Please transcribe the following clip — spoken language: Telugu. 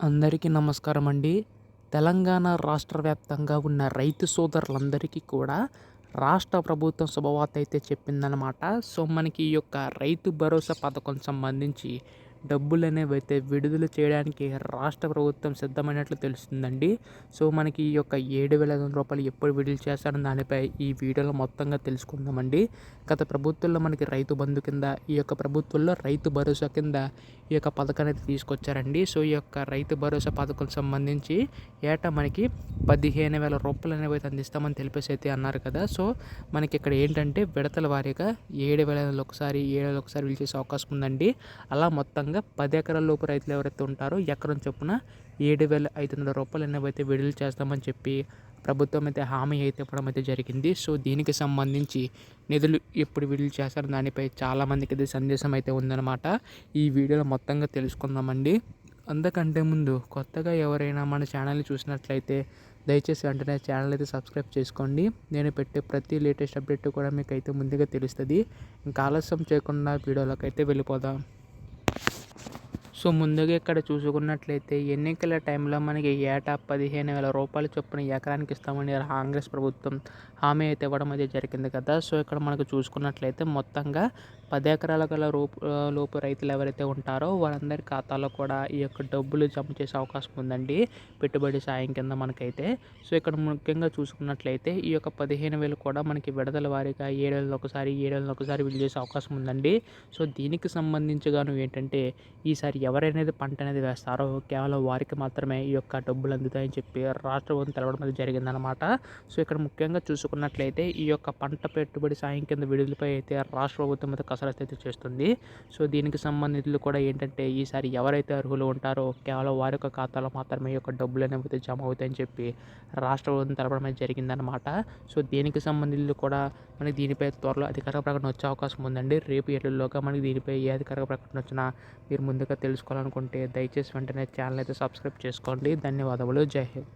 అందరికీ నమస్కారం అండి. తెలంగాణ రాష్ట్ర వ్యాప్తంగా ఉన్న రైతు సోదరులందరికీ కూడా రాష్ట్ర ప్రభుత్వం శుభవార్త అయితే చెప్పిందనమాట. సో, మనకి ఈ యొక్క రైతు భరోసా పథకం సంబంధించి డబ్బులనేవైతే విడుదల చేయడానికి రాష్ట్ర ప్రభుత్వం సిద్ధమైనట్లు తెలుస్తుందండి. సో, మనకి ఈ యొక్క రూ. 7,500 ఎప్పుడు విడుదల చేస్తారో దానిపై ఈ వీడియోలో మొత్తంగా తెలుసుకుందామండి. గత ప్రభుత్వంలో మనకి రైతు బంధు కింద, ఈ యొక్క ప్రభుత్వంలో రైతు భరోసా కింద ఈ యొక్క పథకాన్ని అయితే తీసుకొచ్చారండి. సో, ఈ యొక్క రైతు భరోసా పథకం సంబంధించి ఏటా మనకి 15,000 అనేవి అయితే అందిస్తామని తెలిపేసి అయితే అన్నారు కదా. సో, మనకి ఇక్కడ ఏంటంటే విడతల వారీగా 7,500 ఒకసారి, 7,000 ఒకసారి విడుదల చేసే అవకాశం ఉందండి. అలా మొత్తంగా 10 ఎకరాల లోపు రైతులు ఎవరైతే ఉంటారో ఎకరం చొప్పున రూ. 7,500 అనేవి అయితే విడుదల చేస్తామని చెప్పి ప్రభుత్వం అయితే హామీ అయితే ఇవ్వడం అయితే జరిగింది. సో, దీనికి సంబంధించి నిధులు ఎప్పుడు విడుదల చేస్తారో దానిపై చాలామందికి ఇది సందేశం అయితే ఉందన్నమాట. ఈ వీడియోలో మొత్తంగా తెలుసుకుందామండి. అంతకంటే ముందు కొత్తగా ఎవరైనా మన ఛానల్ని చూసినట్లయితే దయచేసి వెంటనే ఛానల్ అయితే సబ్స్క్రైబ్ చేసుకోండి. నేను పెట్టే ప్రతి లేటెస్ట్ అప్డేట్ కూడా మీకు అయితే ముందుగా తెలుస్తుంది. ఇంకా ఆలస్యం చేయకుండా వీడియోలోకి అయితే వెళ్ళిపోదాం. సో, ముందుగా ఇక్కడ చూసుకున్నట్లయితే ఎన్నికల టైంలో మనకి ఏటా 15,000 చొప్పున ఎకరానికి ఇస్తామని కాంగ్రెస్ ప్రభుత్వం హామీ అయితే ఇవ్వడం అయితే జరిగింది కదా. సో, ఇక్కడ మనకు చూసుకున్నట్లయితే మొత్తంగా 10 ఎకరాల లోపు రైతులు ఎవరైతే ఉంటారో వారందరి ఖాతాలో కూడా ఈ యొక్క డబ్బులు జమ చేసే అవకాశం ఉందండి, పెట్టుబడి సాయం కింద మనకైతే. సో, ఇక్కడ ముఖ్యంగా చూసుకున్నట్లయితే ఈ యొక్క 15,000 కూడా మనకి విడతల వారీగా 7,000 ఒకసారి, 7,000 ఒకసారి విడుదల చేసే అవకాశం ఉందండి. సో, దీనికి సంబంధించి ఏంటంటే ఈసారి ఎవరైనా పంట అనేది వేస్తారో కేవలం వారికి మాత్రమే ఈ యొక్క డబ్బులు అందుతాయని చెప్పి రాష్ట్ర ప్రభుత్వం తెలవడం అనేది జరిగిందనమాట. సో, ఇక్కడ ముఖ్యంగా చూసుకున్నట్లయితే ఈ యొక్క పంట పెట్టుబడి సాయం కింద విడుదలపై అయితే రాష్ట్ర ప్రభుత్వం అయితే కసరత్తు అయితే చేస్తుంది. సో, దీనికి సంబంధితులు కూడా ఏంటంటే ఈసారి ఎవరైతే అర్హులు ఉంటారో కేవలం వారి యొక్క ఖాతాలో మాత్రమే ఈ యొక్క డబ్బులు అనేవి అయితే జమ అవుతాయని చెప్పి రాష్ట్ర ప్రభుత్వం తెలపడం అయితే జరిగిందనమాట. సో, దీనికి సంబంధితులు కూడా మనకి దీనిపై త్వరలో అధికారిక ప్రకటన వచ్చే అవకాశం ఉందండి. రేపు ఎల్లుల్లోగా మనకి దీనిపై ఏ అధికారిక ప్రకటన వచ్చినా మీరు ముందుగా తెలుసుకోవాలనుకుంటే దయచేసి వెంటనే ఛానల్ అయితే సబ్స్క్రైబ్ చేసుకోండి. ధన్యవాదములు. జై హింద్.